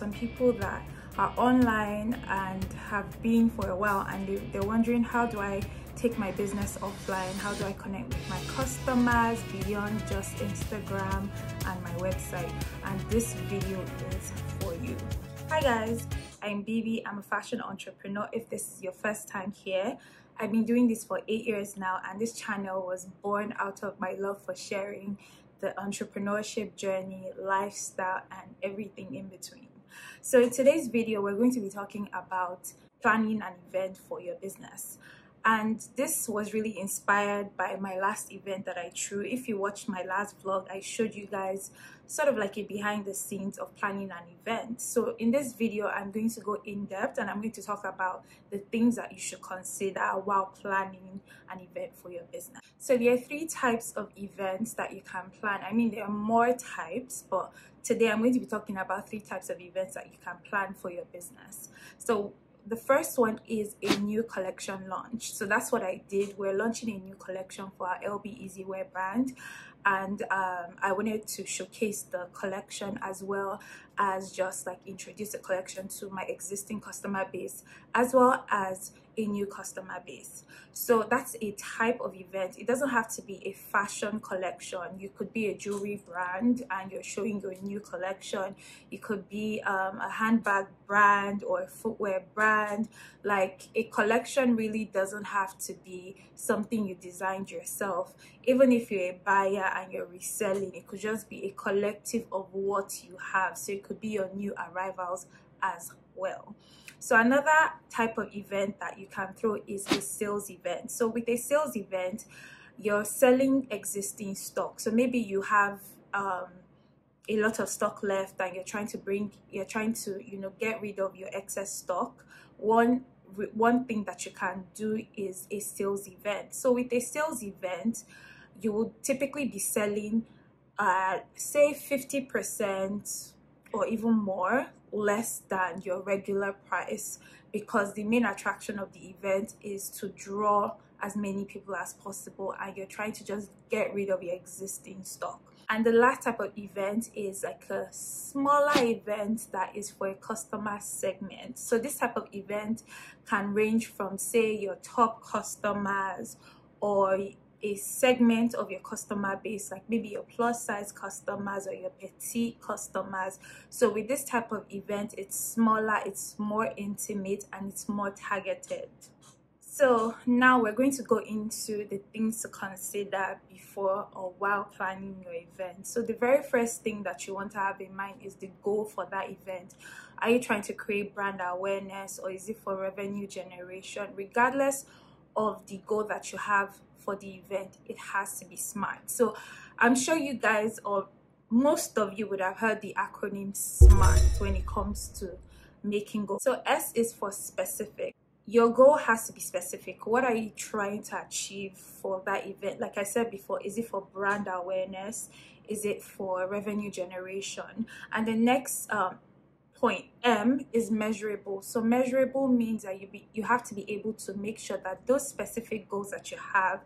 some people that are online and have been for a while, and they're wondering, how do I take my business offline? How do I connect with my customers beyond just Instagram and my website? And this video is for you. Hi guys, I'm Bibi. I'm a fashion entrepreneur. If this is your first time here, I've been doing this for 8 years now, and this channel was born out of my love for sharing the entrepreneurship journey, lifestyle, and everything in between. So in today's video, we're going to be talking about planning an event for your business. And this was really inspired by my last event that I threw. If you watched my last vlog, I showed you guys sort of like a behind the scenes of planning an event. So in this video, I'm going to go in depth and I'm going to talk about the things that you should consider while planning an event for your business. So there are 3 types of events that you can plan. I mean, there are more types, but today I'm going to be talking about 3 types of events that you can plan for your business. So the first one is a new collection launch. So that's what I did. We're launching a new collection for our LB Easywear brand, and I wanted to showcase the collection as well as just like introduce the collection to my existing customer base as well as a new customer base. So that's a type of event. It doesn't have to be a fashion collection. You could be a jewelry brand and you're showing your new collection. It could be a handbag brand or a footwear brand. Like, a collection really doesn't have to be something you designed yourself. Even if you're a buyer and you're reselling, it could just be a collective of what you have. So it could be your new arrivals as well. So another type of event that you can throw is a sales event. So with a sales event, you're selling existing stock. So maybe you have a lot of stock left and you're trying to get rid of your excess stock. One thing that you can do is a sales event. So with a sales event, you would typically be selling say 50% or even more less than your regular price, because the main attraction of the event is to draw as many people as possible, and you're trying to just get rid of your existing stock. And the last type of event is like a smaller event that is for a customer segment. So this type of event can range from, say, your top customers or a segment of your customer base, like maybe your plus size customers or your petite customers. So with this type of event, it's smaller, it's more intimate, and it's more targeted. So now we're going to go into the things to consider before or while planning your event. So the very first thing that you want to have in mind is the goal for that event. Are you trying to create brand awareness, or is it for revenue generation? Regardless of the goal that you have for the event, it has to be SMART. So I'm sure you guys, or most of you, would have heard the acronym SMART when it comes to making goals. So S is for specific. Your goal has to be specific. What are you trying to achieve for that event? Like I said before, is it for brand awareness? Is it for revenue generation? And the next point, M, is measurable. So measurable means that you have to be able to make sure that those specific goals that you have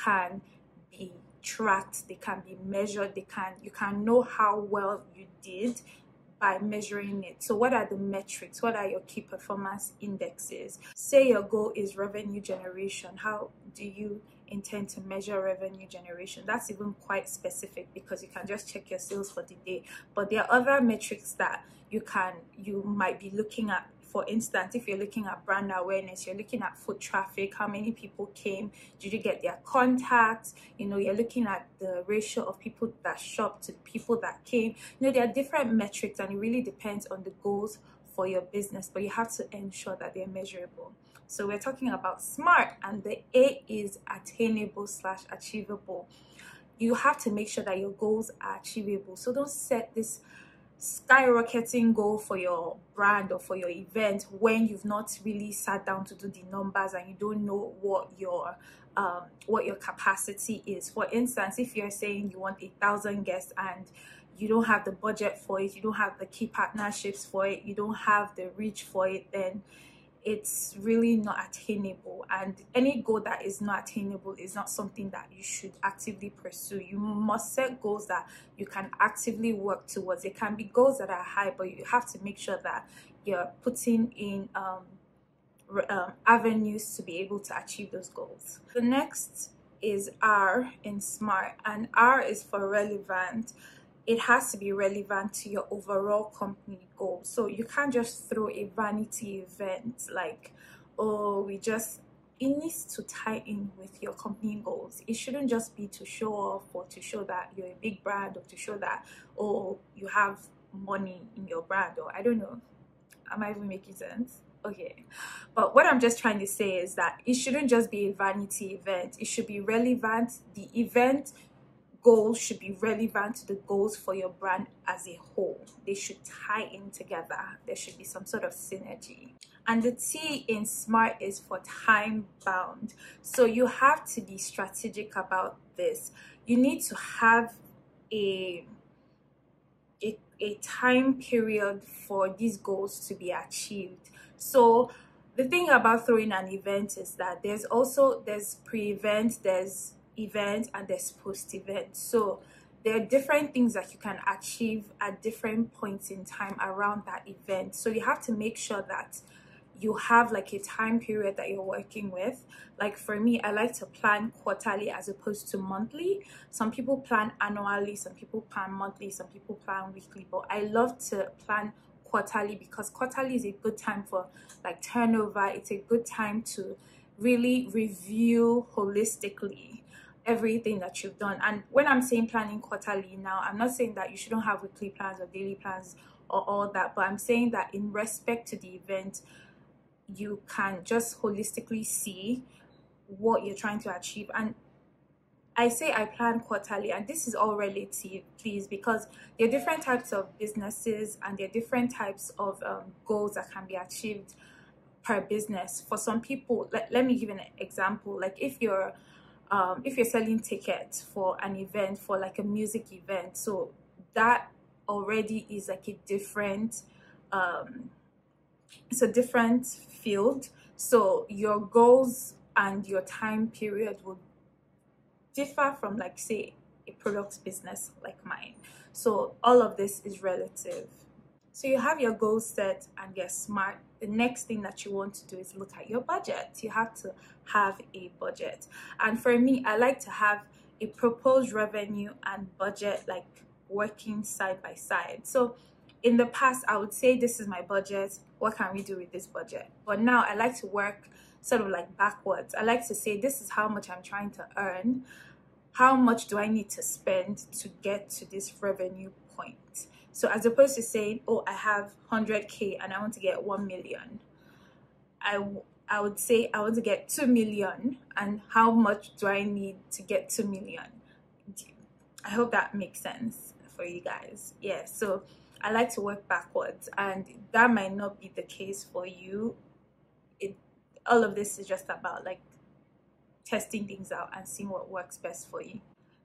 can be tracked, they can be measured, you can know how well you did by measuring it. So what are the metrics? What are your key performance indexes? Say your goal is revenue generation. How do you intend to measure revenue generation? That's even quite specific, because you can just check your sales for the day, but there are other metrics that you might be looking at. For instance, if you're looking at brand awareness, you're looking at foot traffic, how many people came, did you get their contacts, you're looking at the ratio of people that shopped to people that came. There are different metrics, and it really depends on the goals for your business, but you have to ensure that they're measurable. So we're talking about SMART, and the A is attainable/achievable. You have to make sure that your goals are achievable. So don't set this skyrocketing goal for your brand or for your event when you've not really sat down to do the numbers and you don't know what your capacity is. For instance, if you're saying you want 1,000 guests and you don't have the budget for it, you don't have the key partnerships for it, you don't have the reach for it, then it's really not attainable. And any goal that is not attainable is not something that you should actively pursue. You must set goals that you can actively work towards. It can be goals that are high, but you have to make sure that you're putting in avenues to be able to achieve those goals. The next is R in SMART, and R is for relevant. It has to be relevant to your overall company goal. So you can't just throw a vanity event like, oh, it needs to tie in with your company goals. It shouldn't just be to show off or to show that you're a big brand or to show that, oh, you have money in your brand, or I don't know. Am I even making sense? Okay, but what I'm just trying to say is that it shouldn't just be a vanity event. It should be relevant. The event goals should be relevant to the goals for your brand as a whole. They should tie in together. There should be some sort of synergy. And the T in SMART is for time bound. So you have to be strategic about this. You need to have a time period for these goals to be achieved. So the thing about throwing an event is that there's pre-event, there's event, and there's post-event. So there are different things that you can achieve at different points in time around that event. So you have to make sure that you have like a time period that you're working with. Like for me, I like to plan quarterly as opposed to monthly. Some people plan annually, some people plan monthly, some people plan weekly, but I love to plan quarterly because quarterly is a good time for like turnover. It's a good time to really review holistically everything that you've done. And when I'm saying planning quarterly now, I'm not saying that you shouldn't have weekly plans or daily plans or all that, but I'm saying that in respect to the event, you can just holistically see what you're trying to achieve. And I say I plan quarterly, and this is all relative, please, because there are different types of businesses and there are different types of goals that can be achieved per business. For some people, let me give an example. Like if you're selling tickets for an event, for like a music event, so that already is like a different it's a different field. So your goals and your time period will differ from, like, say, a product business like mine. So all of this is relative. So you have your goals set and you're SMART. The next thing that you want to do is look at your budget. You have to have a budget. And for me, I like to have a proposed revenue and budget like working side by side. So in the past, I would say, this is my budget. What can we do with this budget? But now I like to work sort of like backwards. I like to say, this is how much I'm trying to earn. How much do I need to spend to get to this revenue point? So as opposed to saying, oh, I have 100K and I want to get 1 million. I would say I want to get 2 million, and how much do I need to get 2 million? I hope that makes sense for you guys. Yeah, so I like to work backwards, and that might not be the case for you. All of this is just about like testing things out and seeing what works best for you.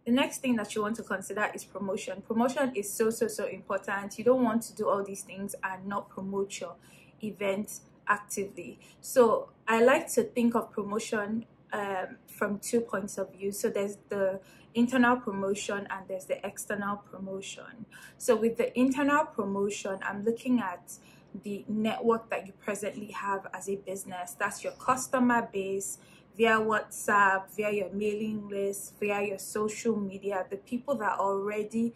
The next thing that you want to consider is promotion. Promotion is so important. You don't want to do all these things and not promote your event actively. So I like to think of promotion from 2 points of view. So there's the internal promotion and there's the external promotion. So with the internal promotion, I'm looking at the network that you presently have as a business. That's your customer base, via WhatsApp, via your mailing list, via your social media, the people that are already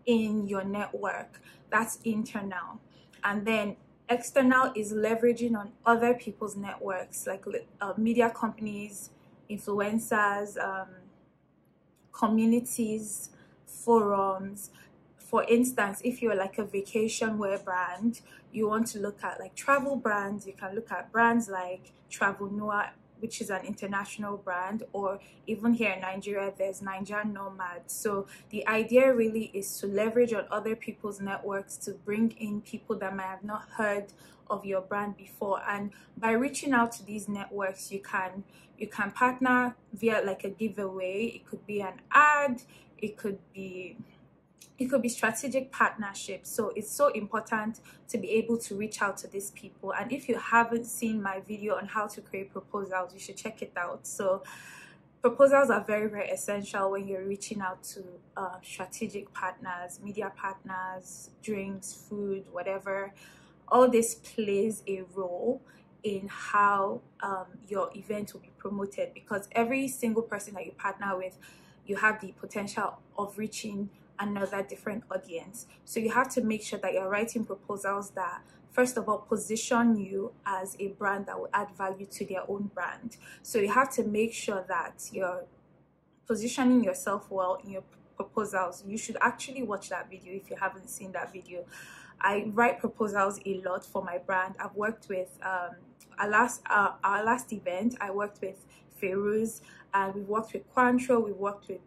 in your network. That's internal. And then external is leveraging on other people's networks, like media companies, influencers, communities, forums. For instance, if you're like a vacation wear brand, you want to look at like travel brands, you can look at brands like Travel Noah, which is an international brand, or even here in Nigeria, there's Niger Nomad. So the idea really is to leverage on other people's networks to bring in people that might have not heard of your brand before. And by reaching out to these networks, you can partner via like a giveaway. It could be an ad, it could be it could be strategic partnerships. So it's so important to be able to reach out to these people. And if you haven't seen my video on how to create proposals, you should check it out. So proposals are very, very essential when you're reaching out to strategic partners, media partners, drinks, food, whatever. All this plays a role in how your event will be promoted, because every single person that you partner with, you have the potential of reaching another different audience. So you have to make sure that you're writing proposals that, first of all, position you as a brand that will add value to their own brand. So you have to make sure that you're positioning yourself well in your proposals. You should actually watch that video if you haven't seen that video. I write proposals a lot for my brand. I've worked with our last event, I worked with Feroz, and we've worked with Cointreau, we've worked with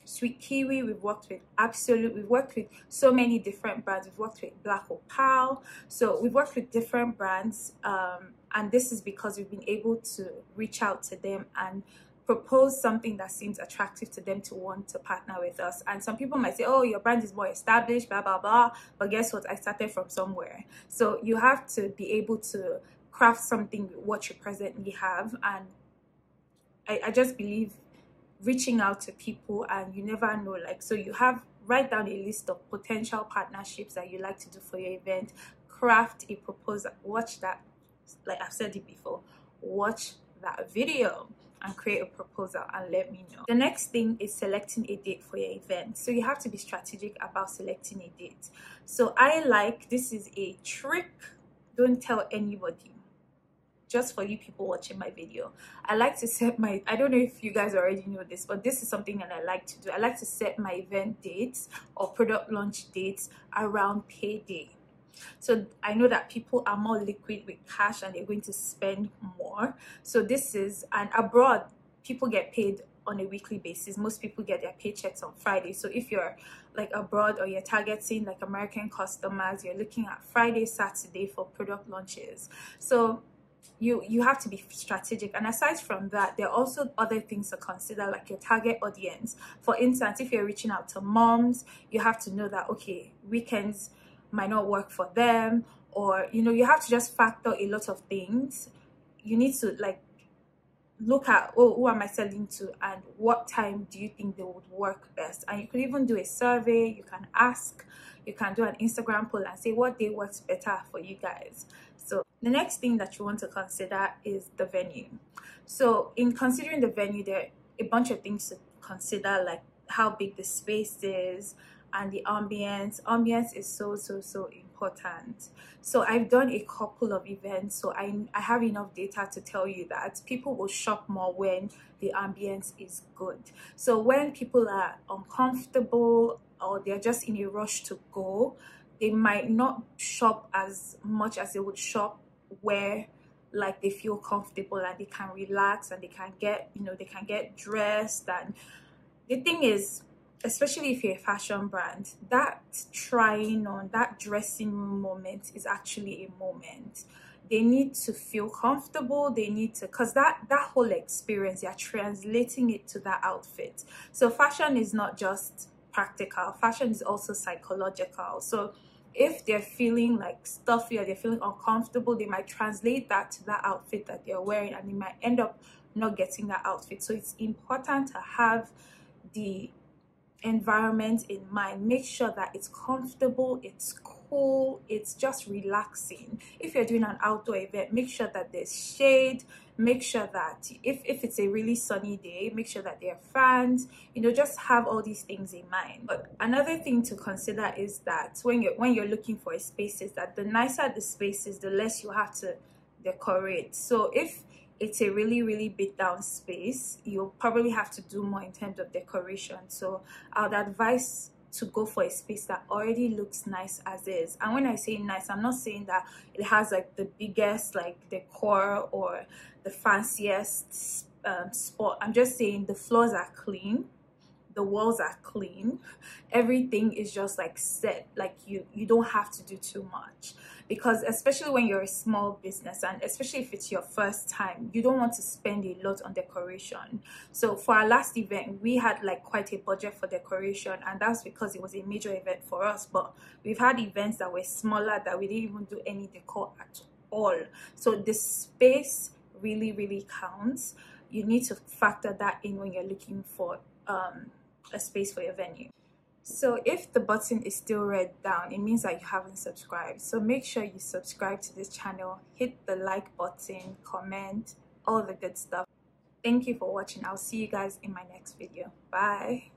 Sweet Kiwi, we've worked with Absolute, we've worked with so many different brands. We've worked with Black Opal. So we've worked with different brands, and this is because we've been able to reach out to them and propose something that seems attractive to them to want to partner with us. And some people might say, oh, your brand is more established, blah blah blah, but guess what, I started from somewhere. So you have to be able to craft something with what you presently have. And I just believe reaching out to people, and you never know, like, so you have, write down a list of potential partnerships that you like to do for your event, craft a proposal, watch that, like I've said it before, watch that video and create a proposal and let me know. The next thing is selecting a date for your event. So you have to be strategic about selecting a date. So this is a trick, don't tell anybody, just for you people watching my video. I like to set my, I don't know if you guys already know this, but this is something that I like to do. I like to set my event dates or product launch dates around payday. So I know that people are more liquid with cash and they're going to spend more. So this is, and abroad, people get paid on a weekly basis. Most people get their paychecks on Friday. So if you're like abroad or you're targeting like American customers, you're looking at Friday, Saturday for product launches. So you have to be strategic. And aside from that, there are also other things to consider, like your target audience. For instance, if you're reaching out to moms, you have to know that, okay, weekends might not work for them, or you have to just factor a lot of things. You need to like look at, oh, who am I selling to and what time do you think they would work best. And you could even do a survey. You can ask, you can do an Instagram poll and say what day works better for you guys. So the next thing that you want to consider is the venue. So in considering the venue, there are a bunch of things to consider, like how big the space is and the ambience. Ambience is so important. So I've done a couple of events, so I have enough data to tell you that people will shop more when the ambience is good. So when people are uncomfortable or they're just in a rush to go, they might not shop as much as they would shop where like they feel comfortable and they can relax and they can get, they can get dressed. And the thing is, especially if you're a fashion brand, that trying on, that dressing room moment is actually a moment. They need to feel comfortable. They need to, because that whole experience, you're translating it to that outfit. So fashion is not just practical. Fashion is also psychological. So if they're feeling like stuffy or they're feeling uncomfortable, they might translate that to that outfit that they're wearing, and they might end up not getting that outfit. So it's important to have the environment in mind. Make sure that it's comfortable, it's cool, it's just relaxing. If you're doing an outdoor event, make sure that there's shade. Make sure that if it's a really sunny day, make sure that there are fans. Just have all these things in mind. But another thing to consider is that when you're looking for a space, is that the nicer the space is, the less you have to decorate. So if it's a really beat down space, you'll probably have to do more in terms of decoration. So I would advise to go for a space that already looks nice as is. And when I say nice, I'm not saying that it has like the biggest like decor or the fanciest spot. I'm just saying the floors are clean, the walls are clean, everything is just like set, like you don't have to do too much. because especially when you're a small business, and especially if it's your first time, you don't want to spend a lot on decoration. So for our last event, we had like quite a budget for decoration, and that's because it was a major event for us. But we've had events that were smaller that we didn't even do any decor at all. So the space really counts. You need to factor that in when you're looking for a space for your venue. So if the button is still red down, it means that you haven't subscribed. So make sure you subscribe to this channel, hit the like button, comment, all the good stuff. Thank you for watching. I'll see you guys in my next video. Bye.